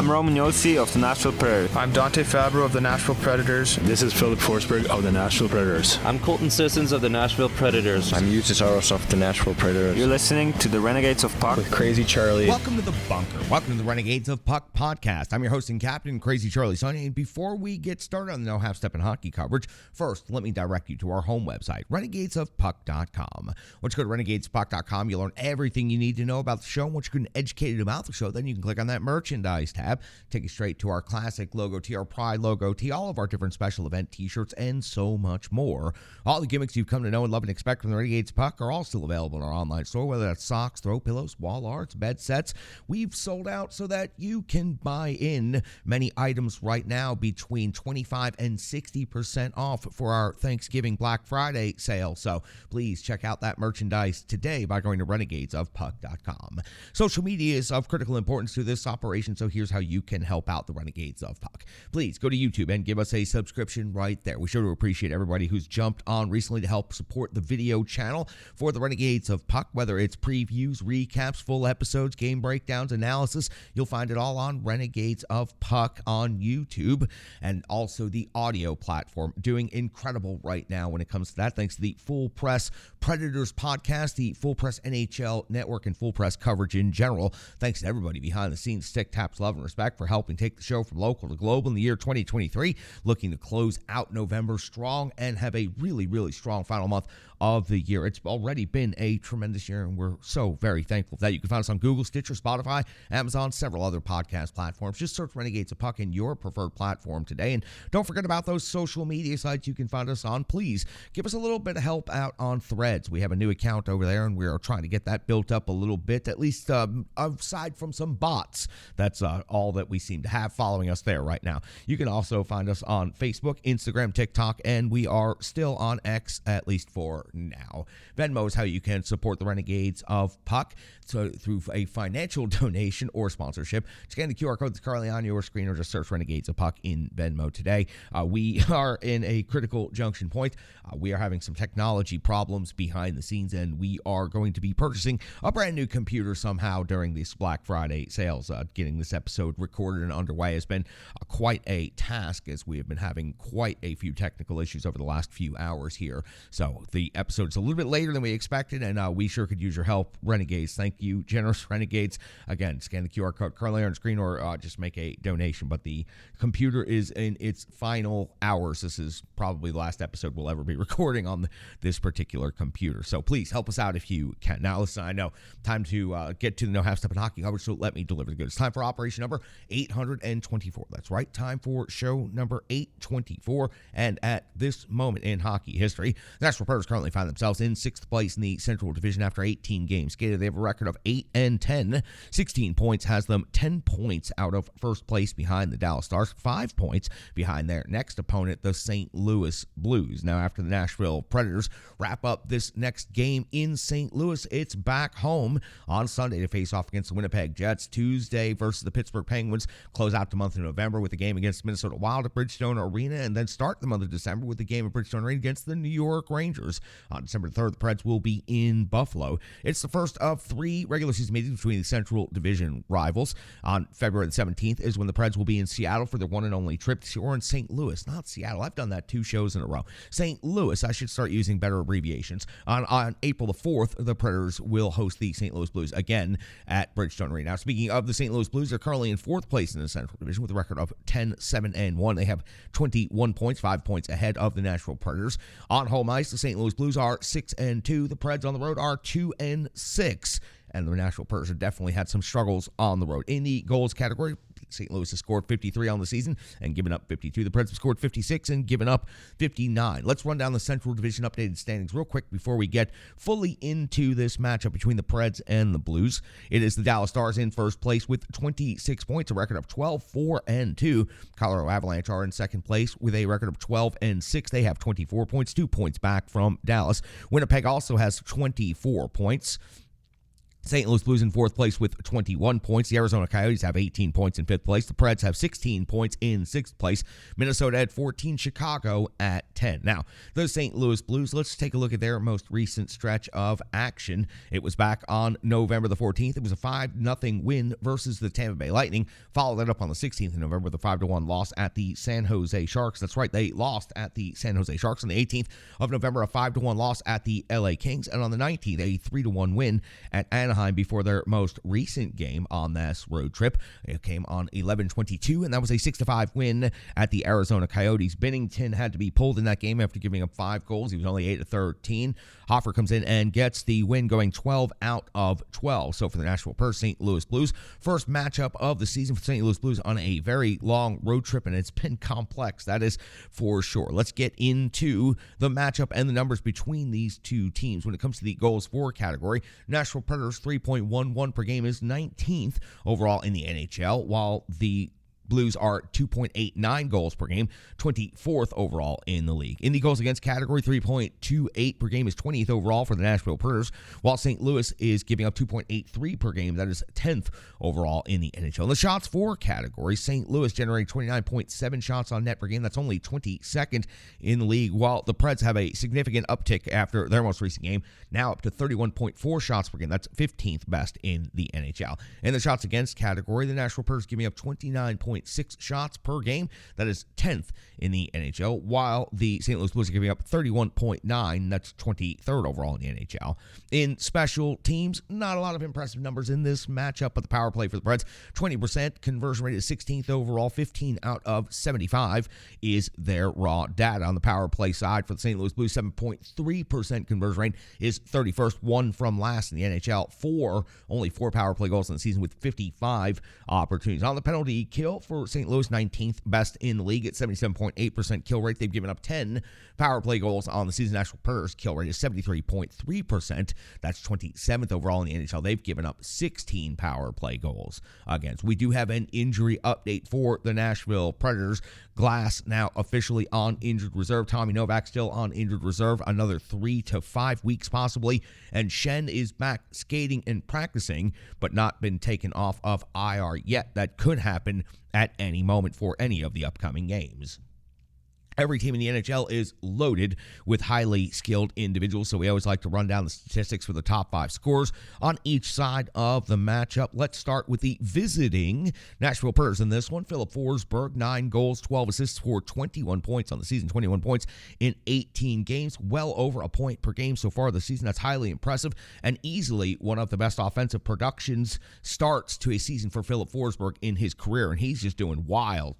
I'm Roman Yossi of the Nashville Predators. I'm Dante Fabro of the Nashville Predators. This is Philip Forsberg of the Nashville Predators. I'm Colton Sissons of the Nashville Predators. I'm Eustace Aros of the Nashville Predators. You're listening to the Renegades of Puck with Crazy Charlie. Welcome to the bunker. Welcome to the Renegades of Puck podcast. I'm your host and captain, Crazy Charlie Saunier. And before we get started on the No Half Step in Hockey coverage, first, let me direct you to our home website, renegadesofpuck.com. Once you go to renegadespuck.com, you'll learn everything you need to know about the show. Once you're educated about the show, then you can click on that merchandise tab, take you straight to our classic logo tee, our pride logo tee, all of our different special event t-shirts, and so much more. All the gimmicks you've come to know and love and expect from the Renegades Puck are all still available in our online store, whether that's socks, throw pillows, wall arts, bed sets. We've sold out so that you can buy in many items right now between 25 and 60% off for our Thanksgiving Black Friday sale. So please check out that merchandise today by going to renegadesofpuck.com. Social media is of critical importance to this operation, so here's how you can help out the Renegades of Puck. Please go to YouTube and give us a subscription right there. We sure do appreciate everybody who's jumped on recently to help support the video channel for the Renegades of Puck, whether it's previews, recaps, full episodes, game breakdowns, analysis. You'll find it all on Renegades of Puck on YouTube, and also the audio platform doing incredible right now when it comes to that. Thanks to the Full Press Predators podcast, the Full Press NHL network, and Full Press coverage in general. Thanks to everybody behind the scenes, stick, taps, love, and respect for helping take the show from local to global in the year 2023. Looking to close out November strong and have a really, really strong final month of the year. It's already been a tremendous year, and we're so very thankful for that. You can find us on Google, Stitcher, Spotify, Amazon, several other podcast platforms. Just search Renegades of Puck in your preferred platform today. And don't forget about those social media sites you can find us on. Please give us a little bit of help out on Threads. We have a new account over there, and we are trying to get that built up a little bit, at least aside from some bots. That's all that we seem to have following us there right now. You can also find us on Facebook, Instagram, TikTok, and we are still on X, at least for now. Venmo is how you can support the Renegades of Puck, so through a financial donation or sponsorship. Scan the QR code that's currently on your screen, or just search Renegades of Puck in Venmo today. We are in a critical junction point. We are having some technology problems behind the scenes, and we are going to be purchasing a brand new computer somehow during this Black Friday sales. Getting this episode recorded and underway has been quite a task, as we have been having quite a few technical issues over the last few hours here. So the episode's a little bit later than we expected, and we sure could use your help, Renegades. Thank you, generous Renegades. Again, scan the QR code currently on screen, or just make a donation. But the computer is in its final hours. This is probably the last episode we'll ever be recording on this particular computer. So please help us out if you can. Now, listen, I know time to get to the No Half Step in Hockey coverage, so let me deliver the goods. Time for operation number 824. That's right, time for show number 824. And at this moment in hockey history, the Nashville Predators currently find themselves in 6th place in the Central Division after 18 games skated. They have a record of 8-10. 16 points has them 10 points out of first place behind the Dallas Stars, 5 points behind their next opponent, the St. Louis Blues. Now, after the Nashville Predators wrap up this next game in St. Louis, it's back home on Sunday to face off against the Winnipeg Jets. Tuesday versus the Pittsburgh Penguins. Close out the month of November with a game against Minnesota Wild at Bridgestone Arena, and then start the month of December with a game at Bridgestone Arena against the New York Rangers. On December 3rd, the Preds will be in Buffalo. It's the first of 3 regular season meetings between the Central Division rivals. On February the 17th is when the Preds will be in Seattle for their one and only trip, or in St. Louis, not Seattle. I've done that 2 shows in a row. St. Louis, I should start using better abbreviations. On April the 4th, the Predators will host the St. Louis Blues again at Bridgestone Arena. Now, speaking of the St. Louis Blues, they're currently in 4th place in the Central Division with a record of 10-7-1. They have 21 points, 5 points ahead of the Nashville Predators. On home ice, the St. Louis Blues are 6-2. The Preds on the road are 2-6. And the Nashville Predators have definitely had some struggles on the road. In the goals category, St. Louis has scored 53 on the season and given up 52. The Preds have scored 56 and given up 59. Let's run down the Central Division updated standings real quick before we get fully into this matchup between the Preds and the Blues. It is the Dallas Stars in first place with 26 points, a record of 12-4-2. Colorado Avalanche are in second place with a record of 12-6. They have 24 points, 2 points back from Dallas. Winnipeg also has 24 points. St. Louis Blues in fourth place with 21 points. The Arizona Coyotes have 18 points in fifth place. The Preds have 16 points in sixth place. Minnesota at 14, Chicago at 10. Now, the St. Louis Blues, let's take a look at their most recent stretch of action. It was back on November the 14th. It was a 5-0 win versus the Tampa Bay Lightning. Followed that up on the 16th of November, the 5-1 loss at the San Jose Sharks. That's right, they lost at the San Jose Sharks. On the 18th of November, a 5-1 loss at the LA Kings. And on the 19th, a 3-1 win at Anaheim before their most recent game on this road trip. It came on 11/22, and that was a 6-5 win at the Arizona Coyotes. Binnington had to be pulled in that game after giving up 5 goals. He was only 8-13. Hoffer comes in and gets the win, going 12 out of 12. So for the Nashville Preds, St. Louis Blues, first matchup of the season for St. Louis Blues on a very long road trip, and it's been complex, that is for sure. Let's get into the matchup and the numbers between these two teams. When it comes to the goals for category, Nashville Predators 3.11 per game is 19th overall in the NHL, while the Blues are 2.89 goals per game, 24th overall in the league. In the goals against category, 3.28 per game is 20th overall for the Nashville Predators, while St. Louis is giving up 2.83 per game. That is 10th overall in the NHL. In the shots for category, St. Louis generating 29.7 shots on net per game. That's only 22nd in the league, while the Preds have a significant uptick after their most recent game, now up to 31.4 shots per game. That's 15th best in the NHL. In the shots against category, the Nashville Predators giving up 29.6 shots per game. That is 10th in the NHL, while the St. Louis Blues are giving up 31.9. That's 23rd overall in the NHL. In special teams, not a lot of impressive numbers in this matchup, but the power play for the Preds, 20%. Conversion rate is 16th overall. 15 out of 75 is their raw data. On the power play side for the St. Louis Blues, 7.3% conversion rate is 31st, one from last in the NHL. Only four power play goals in the season with 55 opportunities. On the penalty kill for St. Louis, 19th best in the league at 77.8% kill rate. They've given up 10 power play goals on the season. Nashville Predators kill rate is 73.3%. That's 27th overall in the NHL. They've given up 16 power play goals against. We do have an injury update for the Nashville Predators. Glass now officially on injured reserve. Tommy Novak still on injured reserve, another 3 to 5 weeks possibly. And Schenn is back skating and practicing, but not been taken off of IR yet. That could happen at any moment for any of the upcoming games. Every team in the NHL is loaded with highly skilled individuals, so we always like to run down the statistics for the top 5 scorers on each side of the matchup. Let's start with the visiting Nashville Predators in this one. Filip Forsberg, 9 goals, 12 assists for 21 points on the season, 21 points in 18 games, well over a point per game so far this season. That's highly impressive and easily one of the best offensive productions starts to a season for Filip Forsberg in his career, and he's just doing wild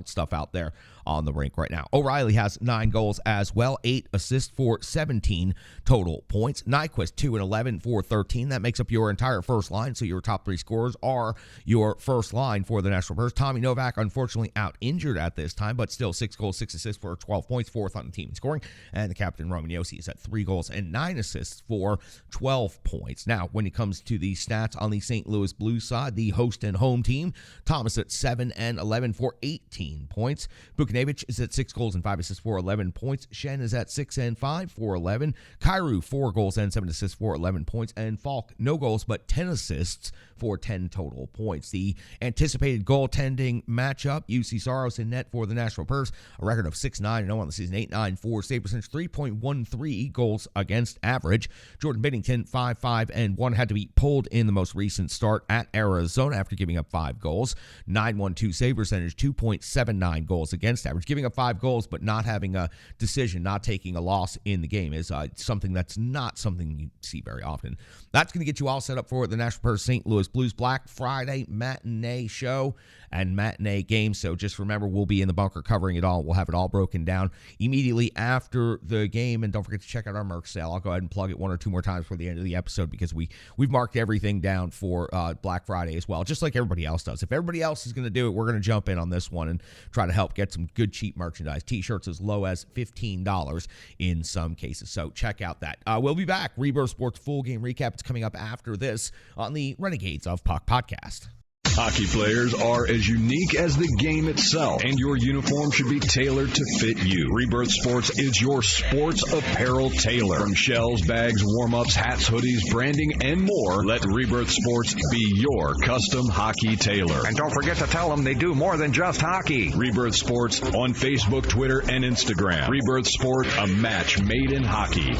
stuff out there on the rink right now. O'Reilly has 9 goals as well, 8 assists for 17 total points. Nyquist, 2 and 11 for 13. That makes up your entire first line, so your top 3 scorers are your first line for the Nashville Predators. Tommy Novak, unfortunately, out injured at this time, but still 6 goals, 6 assists for 12 points, 4th on the team in scoring. And the captain, Roman Josi, is at 3 goals and 9 assists for 12 points. Now, when it comes to the stats on the St. Louis Blues side, the host and home team, Thomas at 7 and 11 for 18 points. Buchnevich is at 6 goals and 5 assists for 11 points. Schenn is at 6 and 5 for 11. Kyrou, 4 goals and 7 assists for 11 points. And Falk, no goals, but 10 assists for 10 total points. The anticipated goaltending matchup, UC Saros in net for the Nashville Predators, a record of 6-9-0 on the season, 8.94 save percentage, 3.13 goals against average. Jordan Binnington, 5-5-1, had to be pulled in the most recent start at Arizona after giving up 5 goals. 9.12 save percentage, 2.79 goals against average. Giving up 5 goals, but not having a decision, not taking a loss in the game is something that's not something you see very often. That's going to get you all set up for the Nashville Predators St. Louis Blues Black Friday matinee show and matinee game. So just remember, we'll be in the bunker covering it all. We'll have it all broken down immediately after the game. And don't forget to check out our merch sale. I'll go ahead and plug it 1 or 2 more times for the end of the episode because we've marked everything down for Black Friday as well, just like everybody else does. If everybody else is going to do it, we're going to jump in on this one and try to help get some good cheap merchandise. T-shirts as low as $15 in some cases. So check out that. We'll be back. Rebirth Sports full game recap. It's coming up after this on the Renegades of Puck podcast. Hockey players are as unique as the game itself, and your uniform should be tailored to fit you. Rebirth Sports is your sports apparel tailor. From shells, bags, warm-ups, hats, hoodies, branding, and more, let Rebirth Sports be your custom hockey tailor. And don't forget to tell them they do more than just hockey. Rebirth Sports on Facebook, Twitter, and Instagram. Rebirth Sport, a match made in hockey.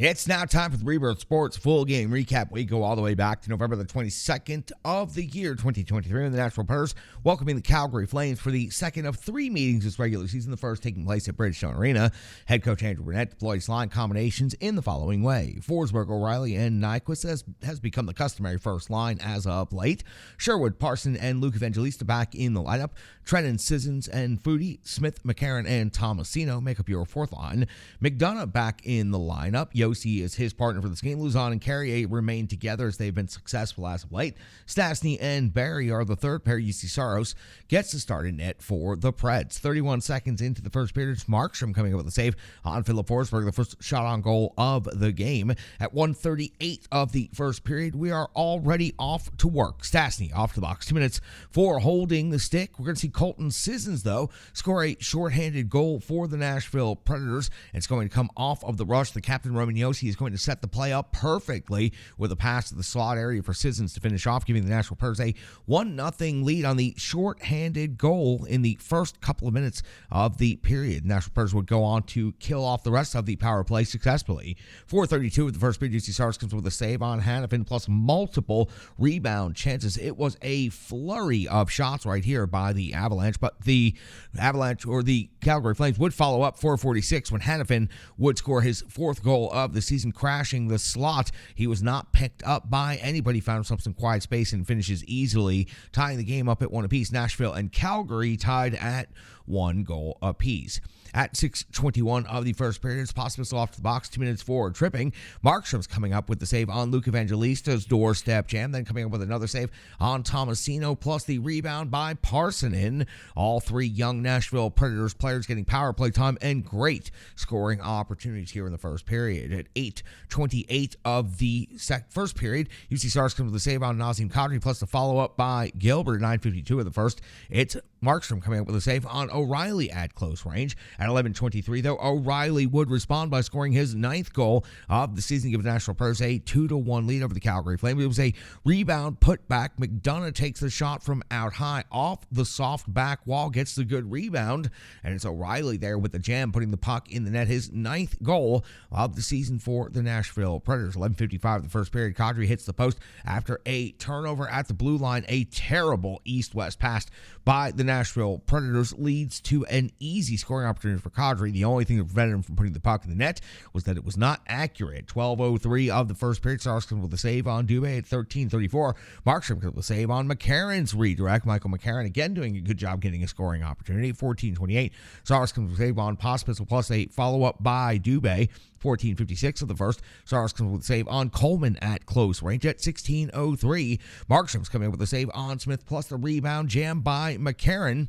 It's now time for the Rebirth Sports full game recap. We go all the way back to November the 22nd of the year 2023 when the Nashville Predators welcoming the Calgary Flames for the second of three meetings this regular season, the first taking place at Bridgestone Arena. Head coach Andrew Burnett deployed his line combinations in the following way. Forsberg, O'Reilly, and Nyquist has become the customary first line as of late. Sherwood, Parson, and Luke Evangelista back in the lineup. Trennan, Sissons, and Foudy, Smith, McCarron, and Tomasino make up your fourth line. McDonough back in the lineup. Yossi is his partner for this game. Luzon and Carrier remain together as they've been successful as of late. Stastny and Barry are the third pair. UC Saros gets the start in net for the Preds. 31 seconds into the first period, it's Markstrom coming up with a save on Philip Forsberg, the first shot on goal of the game. At 1:38 of the first period, we are already off to work. Stastny off the box. 2 minutes for holding the stick. We're going to see Colton Sissons, though, score a shorthanded goal for the Nashville Predators. It's going to come off of the rush. The captain, Roman Yossi, is going to set the play up perfectly with a pass to the slot area for Sissons to finish off, giving the Nashville Predators a 1-0 lead on the shorthanded goal in the first couple of minutes of the period. The Nashville Predators would go on to kill off the rest of the power play successfully. 4:32 of the first period, UC Saros comes with a save on Hannafin plus multiple rebound chances. It was a flurry of shots right here by the Avalanche, but the Avalanche or the Calgary Flames would follow up 4:46 when Hannafin would score his fourth goal of the season, crashing the slot. He was not picked up by anybody, found himself some quiet space and finishes easily, tying the game up at 1 apiece. Nashville and Calgary tied at 1 goal apiece. At 6:21 of the first period, it's Pospisil off the box, 2 minutes forward tripping. Markstrom's coming up with the save on Luke Evangelista's doorstep jam, then coming up with another save on Tomasino, plus the rebound by Parsonen. All three young Nashville Predators players getting power play time and great scoring opportunities here in the first period. At 8:28 of the first period, UC Saros comes with the save on Nazem Kadri, plus the follow-up by Gilbert. 9:52 of the first, it's Markstrom coming up with a save on O'Reilly at close range. At 11:23, though, O'Reilly would respond by scoring his 9th goal of the season, giving the Nashville Predators a 2-1 lead over the Calgary Flames. It was a rebound put back. McDonough takes the shot from out high off the soft back wall, gets the good rebound, and it's O'Reilly there with the jam, putting the puck in the net. His 9th goal of the season for the Nashville Predators. 11:55 of the first period, Kadri hits the post after a turnover at the blue line. A terrible east-west pass by the Nashville Predators leads to an easy scoring opportunity for Kadri. The only thing that prevented him from putting the puck in the net was that it was not accurate. 12:03 of the first period, Saros comes with a save on Dubé. At 13:34, Markstrom comes with a save on McCarron's redirect. Michael McCarron again doing a good job getting a scoring opportunity. 14:28, Saros comes with a save on Pospisil, plus a follow-up by Dubé. 14:56 of the first, Saros comes with a save on Coleman at close range. At 16:03, Markstrom's coming with a save on Smith, plus the rebound jam by McCarron.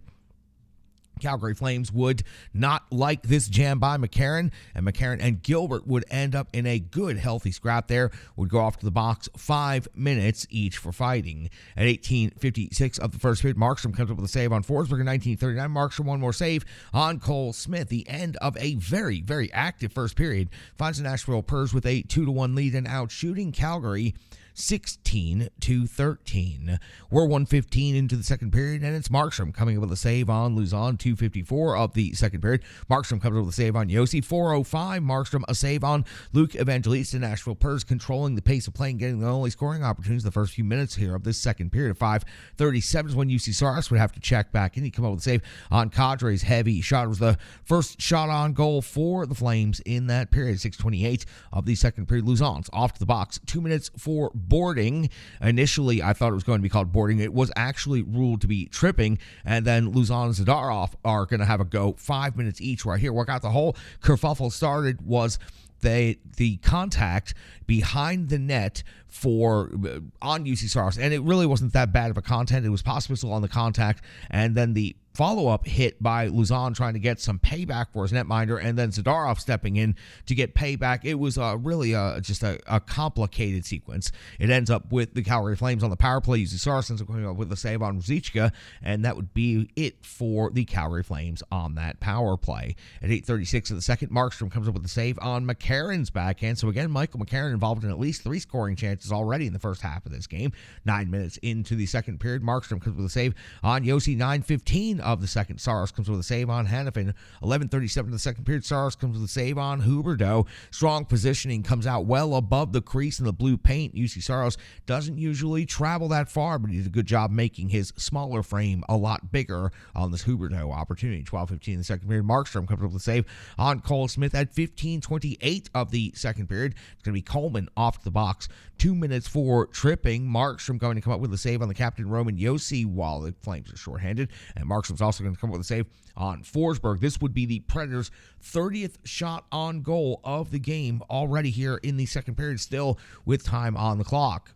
Calgary Flames would not like this jam by McCarron, and McCarron and Gilbert would end up in a good, healthy scrap there. Would go off to the box 5 minutes each for fighting. At 18:56 of the first period, Markstrom comes up with a save on Forsberg. In 19:39, Markstrom one more save on Cole Smith. The end of a very, very active first period finds the Nashville Predators with a 2-1 lead and out shooting Calgary 16-13. We're 1:15 into the second period, and it's Markstrom coming up with a save on Luzon. 2:54 of the second period, Markstrom comes up with a save on Yossi. 4:05, Markstrom a save on Luke Evangelista. Nashville Predators controlling the pace of play and getting the only scoring opportunities the first few minutes here of this second period. 5:37 is when UC Saros would have to check back in. He come up with a save on Kadri's heavy shot. It was the first shot on goal for the Flames in that period. 6:28 of the second period, Luzon's off to the box. 2 minutes for boarding. Initially, I thought it was going to be called boarding. It was actually ruled to be tripping, and then Luzon and Zadarov are going to have a go. 5 minutes each right here. What got the whole kerfuffle started was the contact behind the net on UC Saros, and it really wasn't that bad of a contact. It was Pospisil on the contact, and then the follow-up hit by Luzon trying to get some payback for his netminder, and then Zadorov stepping in to get payback. It was really just a complicated sequence. It ends up with the Calgary Flames on the power play. UC Saros ends up going up with a save on Ruzicka, and that would be it for the Calgary Flames on that power play. At 8:36 of the second, Markstrom comes up with a save on McCarron's backhand. So again, Michael McCarron involved in at least 3 scoring chances already in the first half of this game. 9 minutes into the second period, Markstrom comes with a save on Yossi. 9:15 of the second, Saros comes with a save on Hanifin. 11:37 of the second period, Saros comes with a save on Huberdeau. Strong positioning, comes out well above the crease in the blue paint. UC Saros doesn't usually travel that far, but he did a good job making his smaller frame a lot bigger on this Huberdeau opportunity. 12:15 in the second period, Markstrom comes up with a save on Cole Smith. At 15:28 of the second period, it's going to be Coleman off the box. 2 minutes for tripping. Markstrom going to come up with a save on the captain, Roman Yossi, while the Flames are shorthanded. And Markstrom's also going to come up with a save on Forsberg. This would be the Predators' 30th shot on goal of the game already here in the second period, still with time on the clock.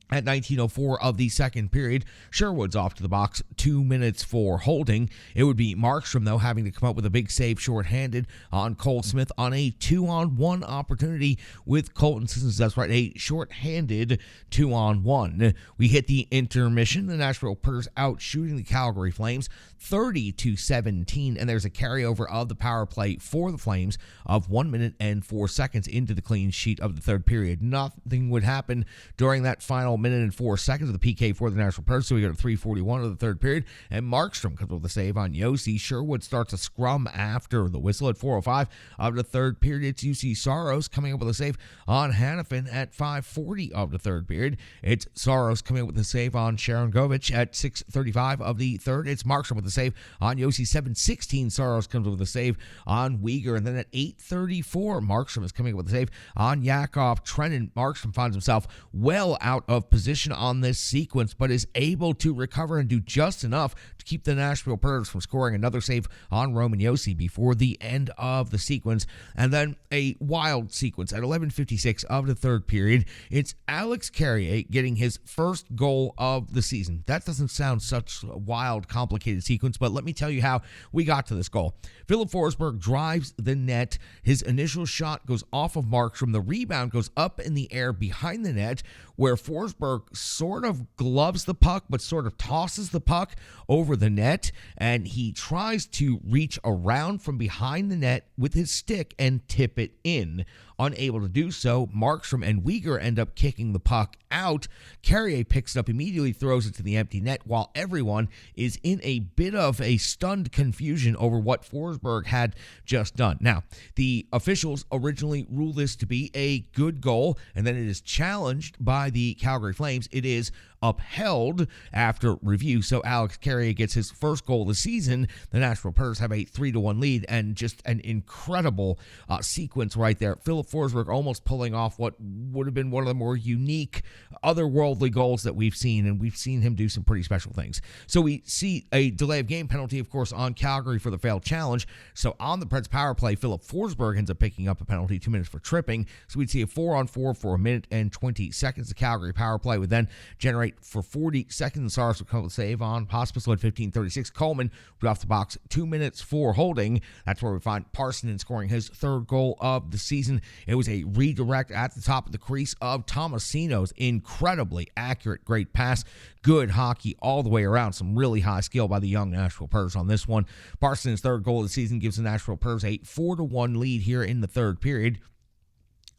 At 19:04 of the second period, Sherwood's off to the box. 2 minutes for holding. It would be Markstrom, though, having to come up with a big save shorthanded on Cole Smith on a 2-on-1 opportunity with Colton Sissons. That's right, a shorthanded 2-on-1. We hit the intermission. The Nashville Predators out shooting the Calgary Flames 30-17, and there's a carryover of the power play for the Flames of 1 minute and 4 seconds into the clean sheet of the third period. Nothing would happen during that final minute and 4 seconds of the PK for the Nashville Predators, so we go to 3:41 of the third period, and Markstrom comes with a save on Yossi. Sherwood starts a scrum after the whistle at 4:05 of the third period. It's UC Saros coming up with a save on Hanifin at 5:40 of the third period. It's Saros coming up with a save on Sharon Govich at 6:35 of the third. It's Markstrom with a save on Yossi. 7:16, Saros comes with a save on Uyghur, and then at 8:34, Markstrom is coming up with a save on Yakov Trenin. Markstrom finds himself well out of position on this sequence, but is able to recover and do just enough to keep the Nashville Predators from scoring another save on Roman Yossi before the end of the sequence. And then a wild sequence at 11:56 of the third period. It's Alex Carrier getting his first goal of the season. That doesn't sound such a wild, complicated sequence, but let me tell you how we got to this goal. Philip Forsberg drives the net. His initial shot goes off of Markstrom. The rebound goes up in the air behind the net, where Forsberg sort of gloves the puck, but sort of tosses the puck over the net, and he tries to reach around from behind the net with his stick and tip it in. Unable to do so, Markstrom and Uyghur end up kicking the puck out. Carrier picks it up immediately, throws it to the empty net, while everyone is in a bit of a stunned confusion over what Forsberg had just done. Now, the officials originally ruled this to be a good goal, and then it is challenged by the Calgary Flames. It is upheld after review, so Alex Carrier gets his first goal of the season. The Nashville Predators have a 3-1 lead, and just an incredible sequence right there. Philip Forsberg almost pulling off what would have been one of the more unique, otherworldly goals that we've seen, and we've seen him do some pretty special things. So we see a delay of game penalty, of course, on Calgary for the failed challenge. So on the Preds power play, Philip Forsberg ends up picking up a penalty, 2 minutes for tripping. So we'd see a 4-on-4 for a minute and 20 seconds. The Calgary power play would then generate for 40 seconds. Saros would come with a save on Pospisil at 15:36. Coleman would off the box, 2 minutes for holding. That's where we find Parsonen scoring his third goal of the season. It was a redirect at the top of the crease of Tomasino's incredibly accurate, great pass. Good hockey all the way around. Some really high skill by the young Nashville Predators on this one. Parsonen's third goal of the season gives the Nashville Predators a 4-1 lead here in the third period.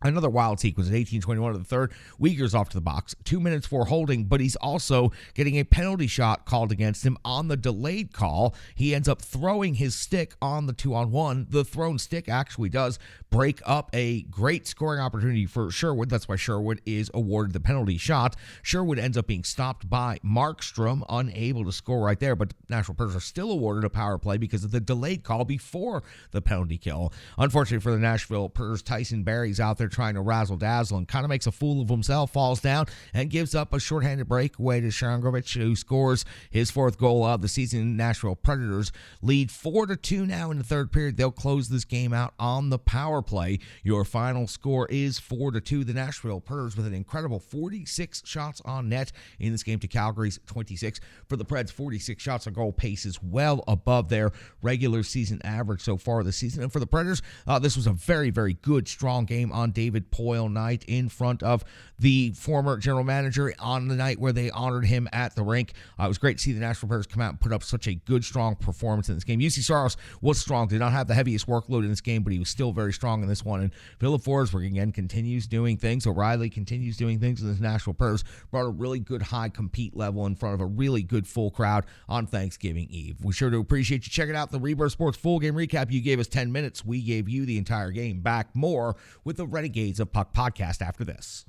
Another wild sequence at 18:21 of the third. Uyghur's off to the box, 2 minutes for holding, but he's also getting a penalty shot called against him on the delayed call. He ends up throwing his stick on the 2-on-1. The thrown stick actually does break up a great scoring opportunity for Sherwood. That's why Sherwood is awarded the penalty shot. Sherwood ends up being stopped by Markstrom, unable to score right there, but the Nashville Predators are still awarded a power play because of the delayed call before the penalty kill. Unfortunately for the Nashville Predators, Tyson Barry's out there there trying to razzle-dazzle and kind of makes a fool of himself, falls down, and gives up a shorthanded breakaway to Sharangovich, who scores his fourth goal of the season. Nashville Predators lead 4-2 now in the third period. They'll close this game out on the power play. Your final score is 4-2. The Nashville Predators with an incredible 46 shots on net in this game to Calgary's 26. For the Preds, 46 shots on goal pace is well above their regular season average so far this season. And for the Predators, this was a very, very good, strong game on David Poile night in front of the former general manager on the night where they honored him at the rink. It was great to see the Nashville Predators come out and put up such a good, strong performance in this game. UC Saros was strong, did not have the heaviest workload in this game, but he was still very strong in this one. And Philip Forsberg, again, continues doing things. O'Reilly continues doing things. And this Nashville Predators brought a really good high compete level in front of a really good full crowd on Thanksgiving Eve. We sure do appreciate you checking out the Rebirth Sports full game recap. You gave us 10 minutes. We gave you the entire game. Back more with the Renegades of Puck podcast after this.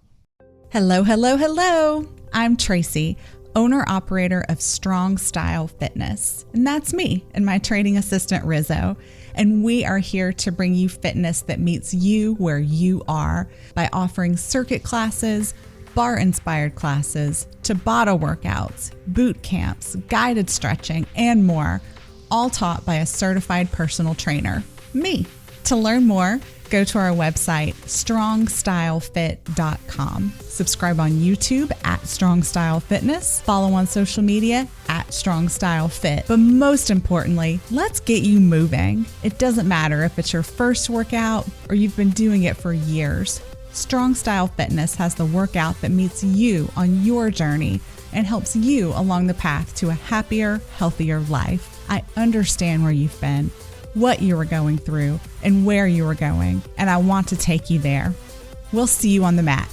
Hello, hello, hello. I'm Tracy, owner-operator of Strong Style Fitness. And that's me and my training assistant, Rizzo. And we are here to bring you fitness that meets you where you are by offering circuit classes, bar-inspired classes, Tabata workouts, boot camps, guided stretching, and more, all taught by a certified personal trainer, me. To learn more, go to our website, strongstylefit.com. Subscribe on YouTube at Strong Style Fitness. Follow on social media at Strong Style Fit. But most importantly, let's get you moving. It doesn't matter if it's your first workout or you've been doing it for years. Strong Style Fitness has the workout that meets you on your journey and helps you along the path to a happier, healthier life. I understand where you've been, what you were going through, and where you were going, and I want to take you there. We'll see you on the mat.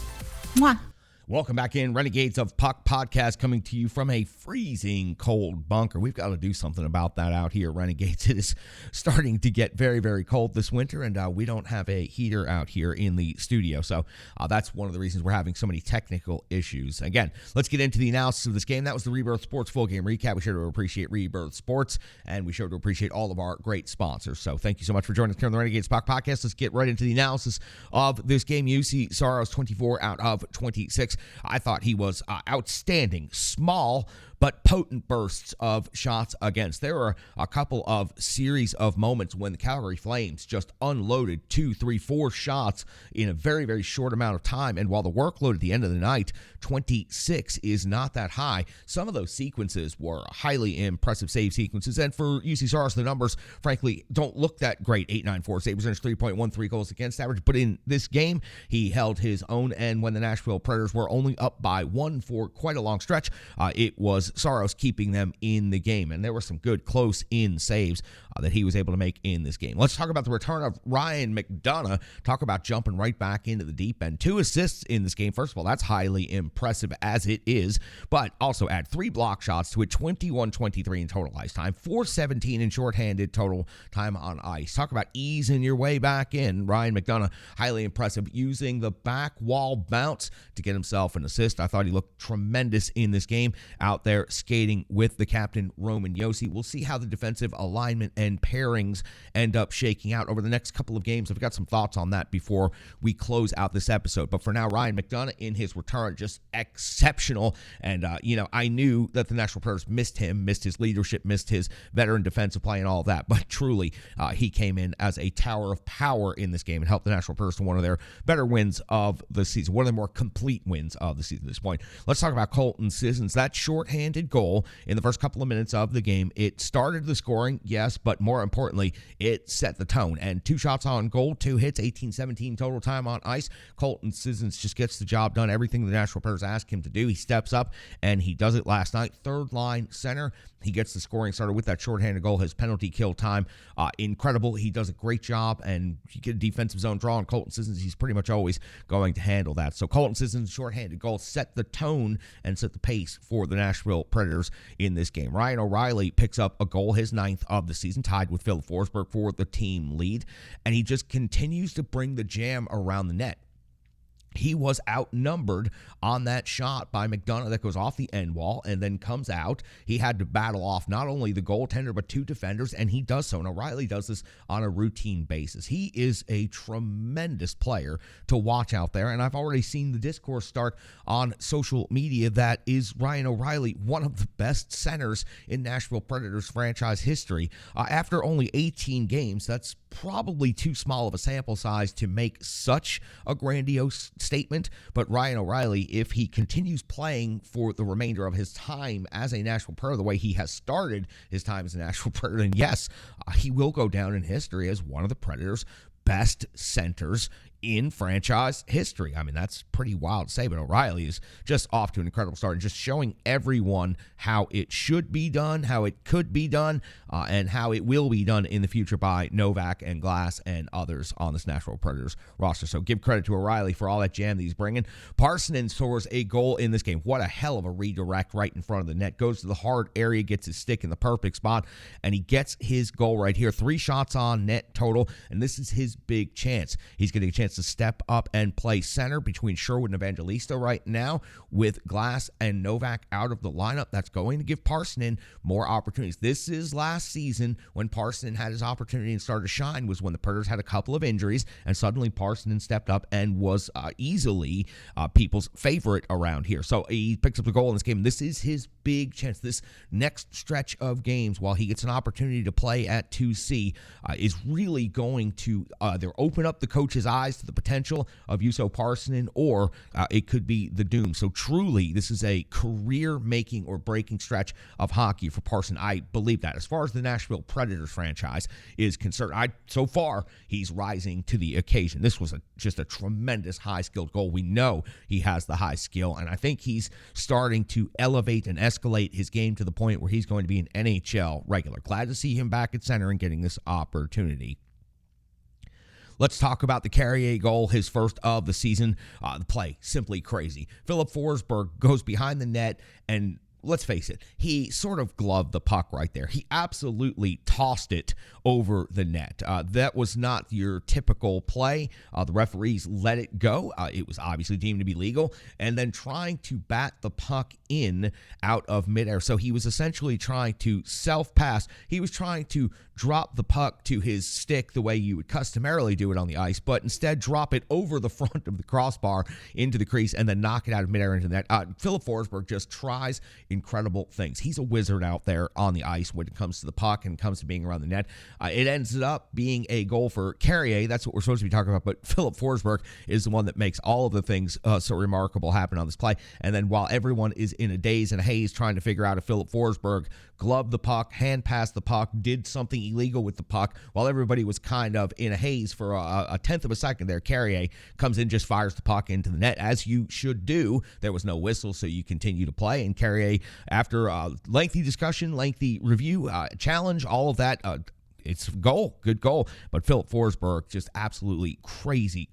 Mwah. Welcome back in. Renegades of Puck podcast coming to you from a freezing cold bunker. We've got to do something about that out here, Renegades. It is starting to get very, very cold this winter, and we don't have a heater out here in the studio. So that's one of the reasons we're having so many technical issues. Again, let's get into the analysis of this game. That was the Rebirth Sports full game recap. We sure to appreciate Rebirth Sports, and we sure to appreciate all of our great sponsors. So thank you so much for joining us here on the Renegades Puck podcast. Let's get right into the analysis of this game. UC Saros 24 out of 26. I thought he was outstanding. Small but potent bursts of shots against. There were a couple of series of moments when the Calgary Flames just unloaded 2, 3, 4 shots in a very, very short amount of time. And while the workload at the end of the night, 26 is not that high, some of those sequences were highly impressive save sequences. And for UC Saros, the numbers, frankly, don't look that great. 8.94 save percentage, 3.13 goals against average. But in this game, he held his own. And when the Nashville Predators were only up by 1 for quite a long stretch, it was Saros keeping them in the game. And there were some good close-in saves that he was able to make in this game. Let's talk about the return of Ryan McDonough. Talk about jumping right back into the deep end. 2 assists in this game. First of all, that's highly impressive as it is, but also add 3 block shots to it, 21-23 in total ice time, 4:17 in shorthanded total time on ice. Talk about easing your way back in. Ryan McDonough, highly impressive, using the back wall bounce to get himself an assist. I thought he looked tremendous in this game out there skating with the captain, Roman Josi. We'll see how the defensive alignment and pairings end up shaking out over the next couple of games. I've got some thoughts on that before we close out this episode. But for now, Ryan McDonough in his return, just exceptional. And, I knew that the Nashville Predators missed him, missed his leadership, missed his veteran defensive play and all of that. But truly, he came in as a tower of power in this game and helped the Nashville Predators to one of their better wins of the season, one of their more complete wins of the season at this point. Let's talk about Colton Sissons. That shorthanded goal in the first couple of minutes of the game, it started the scoring, yes, but more importantly, it set the tone. And 2 shots on goal, 2 hits, 18-17 total time on ice. Colton Sissons just gets the job done. Everything the Nashville Predators ask him to do, he steps up, and he does it last night. Third line center. He gets the scoring started with that shorthanded goal. His penalty kill time, incredible. He does a great job, and if you get a defensive zone draw on Colton Sissons, he's pretty much always going to handle that. So Colton Sissons' shorthanded goal set the tone and set the pace for the Nashville Predators in this game. Ryan O'Reilly picks up a goal, his 9th of the season, tied with Philip Forsberg for the team lead, and he just continues to bring the jam around the net. he was outnumbered on that shot by McDonough that goes off the end wall and then comes out. He had to battle off not only the goaltender but two defenders, and he does so. And O'Reilly does this on a routine basis. He is a tremendous player to watch out there, and I've already seen the discourse start on social media that is Ryan O'Reilly one of the best centers in Nashville Predators franchise history. After only 18 games, that's probably too small of a sample size to make such a grandiose statement, but Ryan O'Reilly, if he continues playing for the remainder of his time as a Nashville Predator the way he has started his time as a Nashville Predator, then yes, he will go down in history as one of the Predators' best centers in franchise history. I mean, that's pretty wild to say, but O'Reilly is just off to an incredible start and just showing everyone how it should be done, how it could be done, and how it will be done in the future by Novak and Glass and others on this Nashville Predators roster. So give credit to O'Reilly for all that jam that he's bringing. Parsonen scores a goal in this game. What a hell of a redirect right in front of the net. Goes to the hard area, gets his stick in the perfect spot, and he gets his goal right here. 3 shots on net total, and this is his big chance. He's getting a chance to step up and play center between Sherwood and Evangelista right now with Glass and Novak out of the lineup. That's going to give Parsonen more opportunities. This is last season when Parsonen had his opportunity and started to shine, was when the Predators had a couple of injuries, and suddenly Parsonen stepped up and was easily people's favorite around here. So he picks up the goal in this game. This is his big chance. This next stretch of games, while he gets an opportunity to play at 2C, is really going to either open up the coach's eyes to the potential of Juuso Parsonen, or it could be the doom. So truly, this is a career-making or breaking stretch of hockey for Parsonen. I believe that. As far as the Nashville Predators franchise is concerned, so far, he's rising to the occasion. This was just a tremendous high-skilled goal. We know he has the high skill, and I think he's starting to elevate and escalate his game to the point where he's going to be an NHL regular. Glad to see him back at center and getting this opportunity. Let's talk about the Carrier goal, his first of the season. The play, simply crazy. Philip Forsberg goes behind the net, and let's face it, he sort of gloved the puck right there. He absolutely tossed it over the net. That was not your typical play. The referees let it go. It was obviously deemed to be legal. And then trying to bat the puck in out of midair. So he was essentially trying to self-pass. He was trying to drop the puck to his stick the way you would customarily do it on the ice, but instead drop it over the front of the crossbar into the crease and then knock it out of midair into the net. Philip Forsberg just tries incredible things. He's a wizard out there on the ice when it comes to the puck and comes to being around the net. It ends up being a goal for Carrier. That's what we're supposed to be talking about, but Philip Forsberg is the one that makes all of the things so remarkable happen on this play. And then while everyone is in a daze and a haze trying to figure out if Philip Forsberg gloved the puck, hand passed the puck, did something illegal with the puck, while everybody was kind of in a haze for a tenth of a second there, Carrier comes in, just fires the puck into the net, as you should do. There was no whistle, so you continue to play, and Carrier, after lengthy discussion, lengthy review, challenge, all of that, it's a goal, good goal. But Philip Forsberg, just absolutely crazy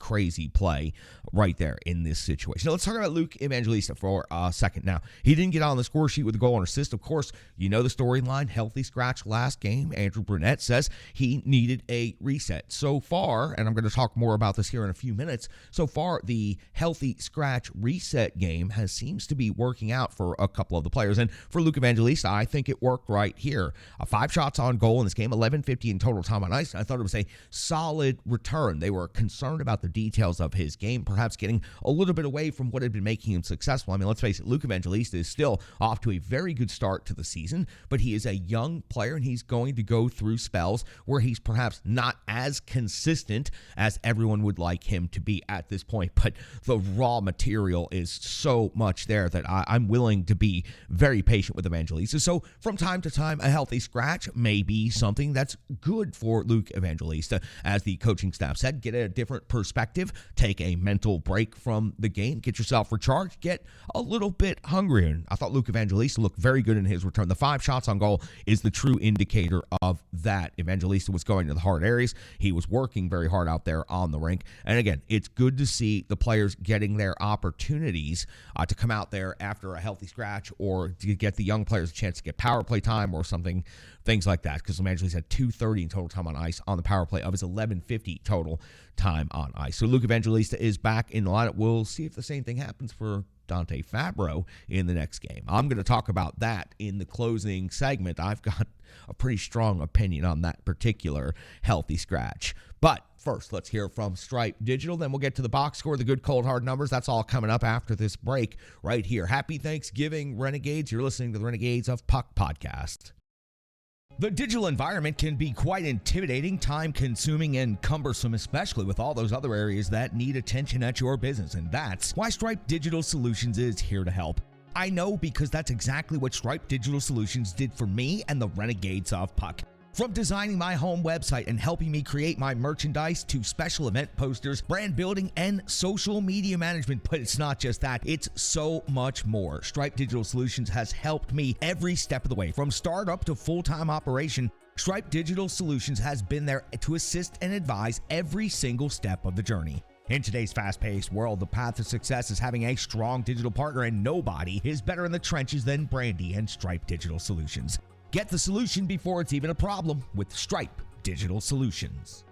play right there in this situation. Now, let's talk about Luke Evangelista for a second. Now, he didn't get on the score sheet with a goal and assist. Of course, you know the storyline, healthy scratch last game. Andrew Brunette says he needed a reset. So far, and I'm going to talk more about this here in a few minutes, so far the healthy scratch reset game seems to be working out for a couple of the players. And for Luke Evangelista, I think it worked right here. 5 shots on goal in this game, 11-50 in total time on ice. I thought it was a solid return. They were concerned about the details of his game, perhaps getting a little bit away from what had been making him successful. I mean, let's face it, Luke Evangelista is still off to a very good start to the season, but he is a young player, and he's going to go through spells where he's perhaps not as consistent as everyone would like him to be at this point. But the raw material is so much there that I'm willing to be very patient with Evangelista. So from time to time, a healthy scratch may be something that's good for Luke Evangelista. As the coaching staff said, get a different perspective, take a mental break from the game, get yourself recharged, get a little bit hungrier. And I thought Luke Evangelista looked very good in his return. The 5 shots on goal is the true indicator of that. Evangelista was going to the hard areas. He was working very hard out there on the rink. And again, it's good to see the players getting their opportunities to come out there after a healthy scratch, or to get the young players a chance to get power play time or something, things like that. Because Evangelista had 2 11:30 in total time on ice on the power play of his 11:50 total time on ice. So Luke Evangelista is back in the lineup. We'll see if the same thing happens for Dante Fabro in the next game. I'm going to talk about that in the closing segment. I've got a pretty strong opinion on that particular healthy scratch. But first, let's hear from Stripe Digital. Then we'll get to the box score, the good, cold, hard numbers. That's all coming up after this break right here. Happy Thanksgiving, Renegades. You're listening to the Renegades of Puck podcast. The digital environment can be quite intimidating, time-consuming, and cumbersome, especially with all those other areas that need attention at your business, and that's why Stripe Digital Solutions is here to help. I know because that's exactly what Stripe Digital Solutions did for me and the Renegades of Puck. From designing my home website and helping me create my merchandise to special event posters, brand building, and social media management. But it's not just that, it's so much more. Stripe Digital Solutions has helped me every step of the way. From startup to full-time operation, Stripe Digital Solutions has been there to assist and advise every single step of the journey. In today's fast-paced world, the path to success is having a strong digital partner, and nobody is better in the trenches than Brandy and Stripe Digital Solutions. Get the solution before it's even a problem with Stripe Digital Solutions.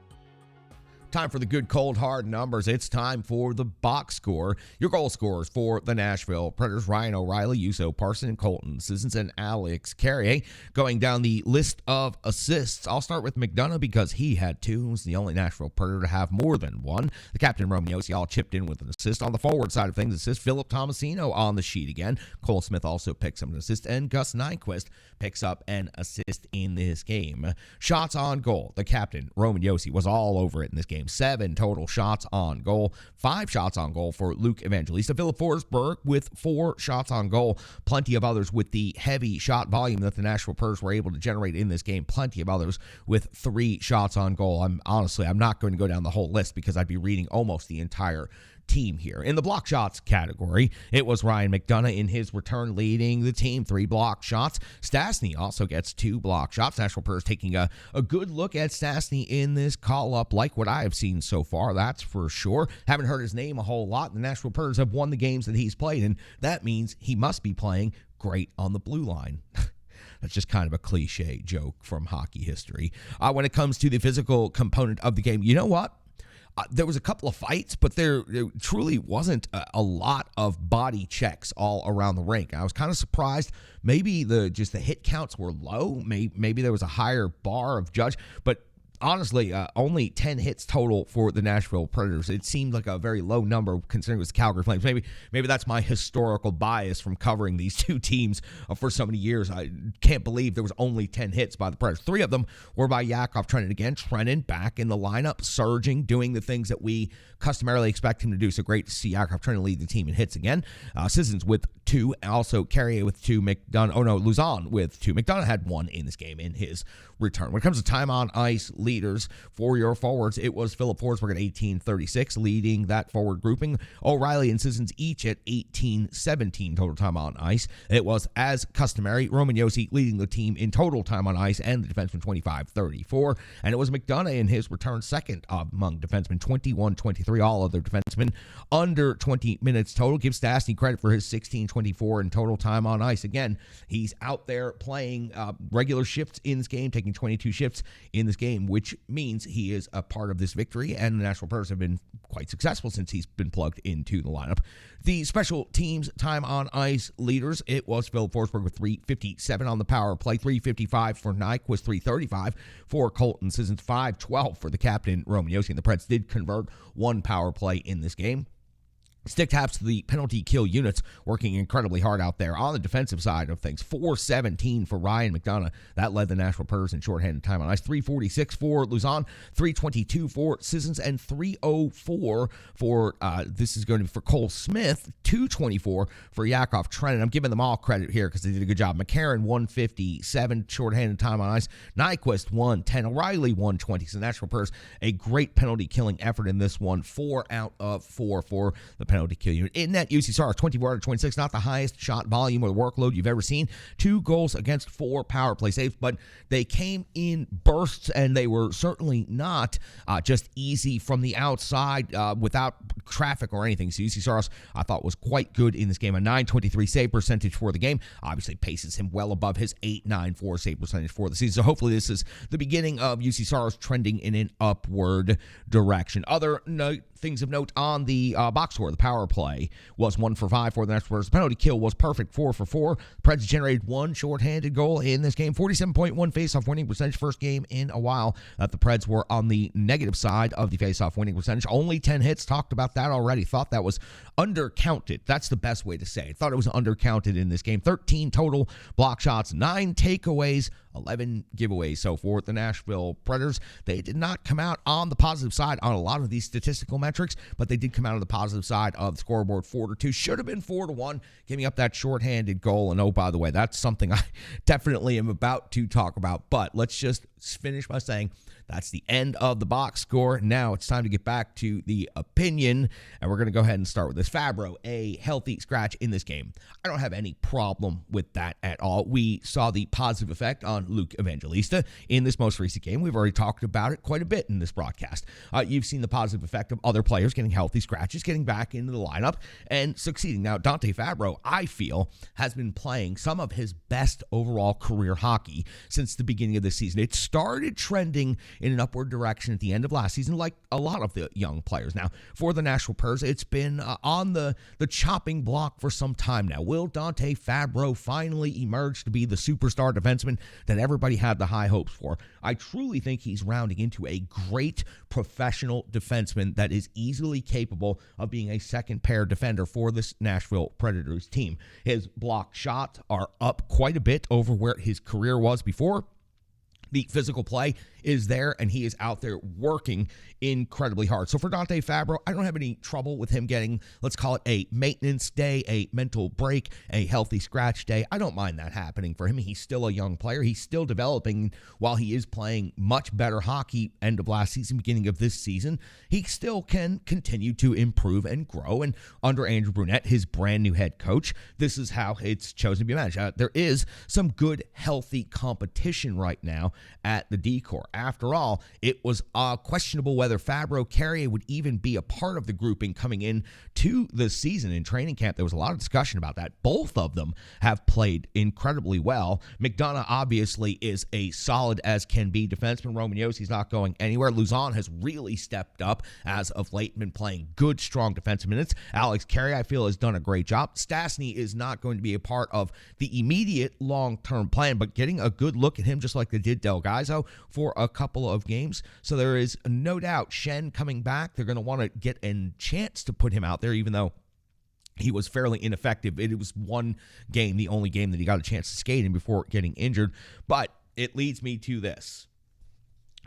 Time for the good, cold, hard numbers. It's time for the box score. Your goal scorers for the Nashville Predators: Ryan O'Reilly, Yuso Parson, and Colton Sissons, and Alex Carrier. Going down the list of assists, I'll start with McDonough because he had 2. He was the only Nashville Predator to have more than 1. The captain, Roman Josi, all chipped in with an assist. On the forward side of things, assist Philip Tomasino on the sheet again. Cole Smith also picks up an assist, and Gus Nyquist picks up an assist in this game. Shots on goal, the captain, Roman Josi, was all over it in this game. 7 total shots on goal, 5 shots on goal for Luke Evangelista. Philip Forsberg with 4 shots on goal. Plenty of others with the heavy shot volume that the Nashville Predators were able to generate in this game. Plenty of others with 3 shots on goal. I'm not going to go down the whole list because I'd be reading almost the entire team here. In the block shots category, it was Ryan McDonough in his return leading the team, 3 block shots. Stastny also gets 2 block shots. Nashville Predators taking a good look at Stastny in this call-up, like what I have seen so far, that's for sure. Haven't heard his name a whole lot. The Nashville Predators have won the games that he's played, and that means he must be playing great on the blue line. That's just kind of a cliche joke from hockey history. When it comes to the physical component of the game, you know what? There was a couple of fights, but there truly wasn't a lot of body checks all around the rink. I was kind of surprised. Maybe the hit counts were low. Maybe there was a higher bar of judge, but honestly, only 10 hits total for the Nashville Predators. It seemed like a very low number considering it was the Calgary Flames. Maybe that's my historical bias from covering these two teams for so many years. I can't believe there was only 10 hits by the Predators. 3 of them were by Yakov Trenin. Again, Trenin back in the lineup, surging, doing the things that we customarily expect him to do. So great to see Yakov Trenin lead the team in hits again. Sissons with 2, also Carrier with 2, Luzon with 2. McDonough had 1 in this game in his return. When it comes to time on ice leaders for your forwards, it was Philip Forsberg at 18:36 leading that forward grouping. O'Reilly and Sissons each at 18:17 total time on ice. It was, as customary, Roman Josi leading the team in total time on ice and the defenseman 25:34. And it was McDonough in his return second among defensemen, 21:23. All other defensemen under 20 minutes total. Give Stastny credit for his 16:24 in total time on ice. Again, he's out there playing regular shifts in this game, taking 22 shifts in this game, which means he is a part of this victory, and the Nashville Predators have been quite successful since he's been plugged into the lineup. The special teams time on ice leaders, it was Philip Forsberg with 3:57 on the power play, 3:55 for Nyquist, 3:35 for Colton Sissons, 5:12 for the captain, Roman Josi, and the Preds did convert 1 power play in this game. Stick taps to the penalty kill units working incredibly hard out there on the defensive side of things. 4:17 for Ryan McDonough. That led the Nashville Predators in shorthanded time on ice. 3:46 for Luzon, 3:22 for Sissons, and 3:04 for, this is going to be for Cole Smith, 2:24 for Yakov Trenin. I'm giving them all credit here because they did a good job. McCarron, 1:57 shorthanded time on ice. Nyquist, 1:10. O'Reilly, 1:20. So Nashville Predators, a great penalty killing effort in this one. 4 out of 4 for the penalty kill unit. In that, UC Stars, 24 out of 26, not the highest shot volume or workload you've ever seen. 2 goals against 4 power play saves, but they came in bursts, and they were certainly not just easy from the outside without traffic or anything. So UC Saros, I thought, was quite good in this game. A .923 save percentage for the game. Obviously paces him well above his .894 save percentage for the season. So hopefully this is the beginning of UC Saros trending in an upward direction. Other things of note on the box score, the power play was 1 for 5 for the Nashville Predators. The penalty kill was perfect, 4 for 4. Preds generated one shorthanded goal in this game. 47.1 faceoff winning percentage, first game in a while that the Preds were on the negative side of the faceoff winning percentage. Only 10 hits, talked about that already. Thought that was undercounted. That's the best way to say it. Thought it was undercounted in this game. 13 total block shots, 9 takeaways, 11 giveaways. So for the Nashville Predators, they did not come out on the positive side on a lot of these statistical metrics, but they did come out on the positive side of the scoreboard. 4-2, should have been 4-1, giving up that shorthanded goal. And oh, by the way, that's something I definitely am about to talk about. But let's just finish by saying that's the end of the box score. Now it's time to get back to the opinion, and we're going to go ahead and start with this. Fabro, a healthy scratch in this game. I don't have any problem with that at all. We saw the positive effect on Luke Evangelista in this most recent game. We've already talked about it quite a bit in this broadcast. You've seen the positive effect of other players getting healthy scratches, getting back into the lineup, and succeeding. Now, Dante Fabro, I feel, has been playing some of his best overall career hockey since the beginning of the season. It started trending in an upward direction at the end of last season, like a lot of the young players. Now, for the Nashville Predators, it's been on the chopping block for some time now. Will Dante Fabro finally emerge to be the superstar defenseman that everybody had the high hopes for? I truly think he's rounding into a great professional defenseman that is easily capable of being a second-pair defender for this Nashville Predators team. His block shots are up quite a bit over where his career was before. The physical play is there, and he is out there working incredibly hard. So for Dante Fabro, I don't have any trouble with him getting, let's call it a maintenance day, a mental break, a healthy scratch day. I don't mind that happening for him. He's still a young player. He's still developing. While he is playing much better hockey end of last season, beginning of this season, he still can continue to improve and grow. And under Andrew Brunette, his brand new head coach, this is how it's chosen to be managed. There is some good, healthy competition right now at the D-Corps. After all, it was questionable whether Fabro Carrier would even be a part of the grouping coming in to the season. In training camp, there was a lot of discussion about that. Both of them have played incredibly well. McDonough obviously is a solid as can be defenseman. Roman Yossi's not going anywhere. Luzon has really stepped up as of late, been playing good, strong defensive minutes. Alex Carey, I feel, has done a great job. Stastny is not going to be a part of the immediate long-term plan, but getting a good look at him just like they did Delgado for a couple of games. So there is no doubt Shen coming back. They're going to want to get a chance to put him out there, even though he was fairly ineffective. It was one game, the only game that he got a chance to skate in before getting injured. But it leads me to this.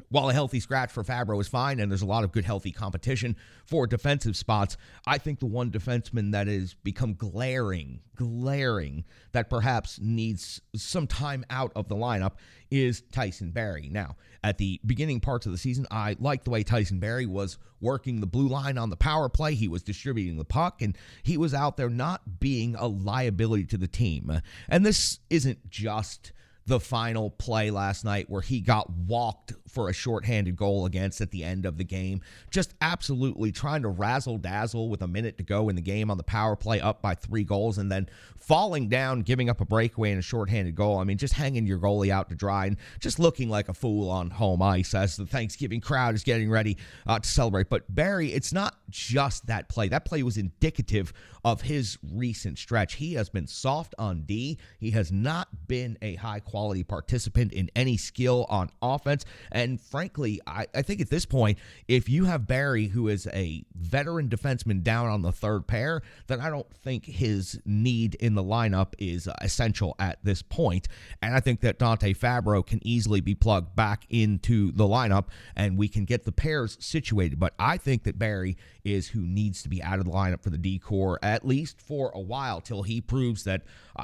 While a healthy scratch for Fabro is fine, and there's a lot of good, healthy competition for defensive spots, I think the one defenseman that has become glaring, that perhaps needs some time out of the lineup is Tyson Barrie. Now, at the beginning parts of the season, I liked the way Tyson Barrie was working the blue line on the power play. He was distributing the puck, and he was out there not being a liability to the team. And this isn't just the final play last night where he got walked for a shorthanded goal against at the end of the game. Just absolutely trying to razzle-dazzle with a minute to go in the game on the power play, up by 3 goals, and then falling down, giving up a breakaway and a shorthanded goal. I mean, just hanging your goalie out to dry and just looking like a fool on home ice as the Thanksgiving crowd is getting ready to celebrate. But Barrie, it's not just that play. That play was indicative of his recent stretch. He has been soft on D. He has not been a high-quality participant in any skill on offense. And frankly, I think at this point, if you have Barrie, who is a veteran defenseman, down on the third pair, then I don't think his need in the lineup is essential at this point. And I think that Dante Fabro can easily be plugged back into the lineup, and we can get the pairs situated. But I think that Barrie is who needs to be out of the lineup for the D-Corps, at least for a while, till he proves that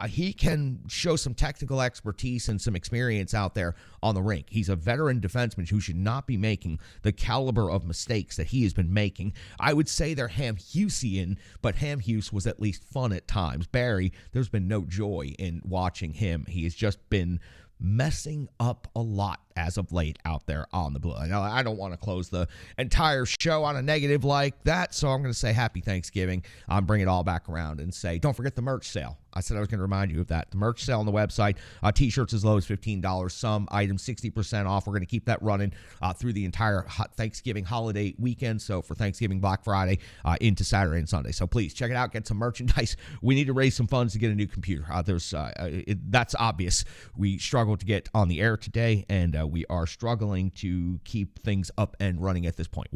he can show some technical expertise and some experience out there on the rink. He's a veteran defenseman who should not be making the caliber of mistakes that he has been making. I would say they're Ham-Hughesian, but Ham-Hughes was at least fun at times. Barrie, there's been no joy in watching him. He has just been messing up a lot as of late out there on the blue. Now, I don't want to close the entire show on a negative like that, so I'm going to say happy Thanksgiving. Bring it all back around and say, don't forget the merch sale. I said I was going to remind you of that. The merch sale on the website, T-shirts as low as $15, some items 60% off. We're going to keep that running through the entire Thanksgiving holiday weekend, so for Thanksgiving, Black Friday, into Saturday and Sunday. So please check it out, get some merchandise. We need to raise some funds to get a new computer. That's obvious. We struggled to get on the air today, and we are struggling to keep things up and running at this point.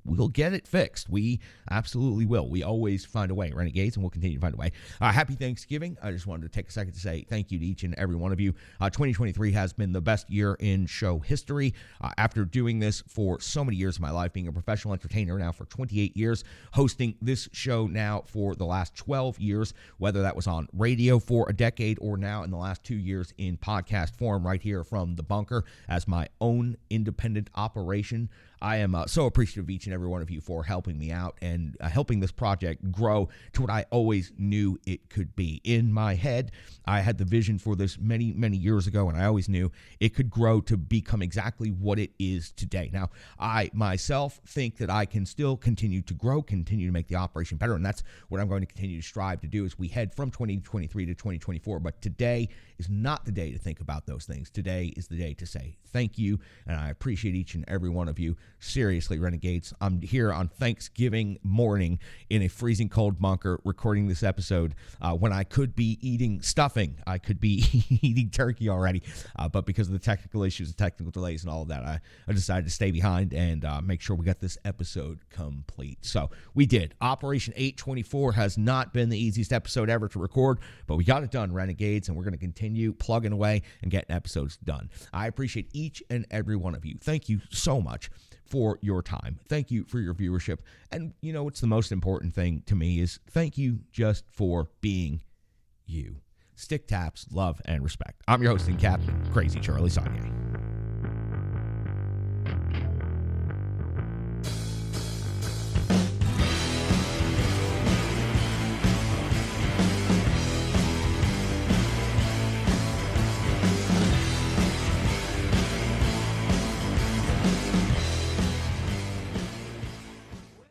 We'll get it fixed. We absolutely will. We always find a way, Renegades, and we'll continue to find a way. Happy Thanksgiving. I just wanted to take a second to say thank you to each and every one of you. 2023 has been the best year in show history. After doing this for so many years of my life, being a professional entertainer now for 28 years, hosting this show now for the last 12 years, whether that was on radio for a decade or now in the last 2 years in podcast form right here from the bunker as my own independent operation. I am so appreciative of each and every one of you for helping me out and helping this project grow to what I always knew it could be. In my head, I had the vision for this many, many years ago, and I always knew it could grow to become exactly what it is today. Now, I myself think that I can still continue to grow, continue to make the operation better, and that's what I'm going to continue to strive to do as we head from 2023 to 2024. But today is not the day to think about those things. Today is the day to say thank you, and I appreciate each and every one of you. Seriously, Renegades, I'm here on Thanksgiving morning in a freezing cold bunker recording this episode when I could be eating stuffing. I could be eating turkey already, but because of the technical issues, the technical delays and all of that, I decided to stay behind and make sure we got this episode complete. So we did. Operation 824 has not been the easiest episode ever to record, but we got it done, Renegades, and we're going to continue plugging away and getting episodes done. I appreciate each and every one of you. Thank you so much for your time. Thank you for your viewership. And you know what's the most important thing to me is thank you just for being you. Stick taps, love, and respect. I'm your host and captain, Crazy Charlie Saunier.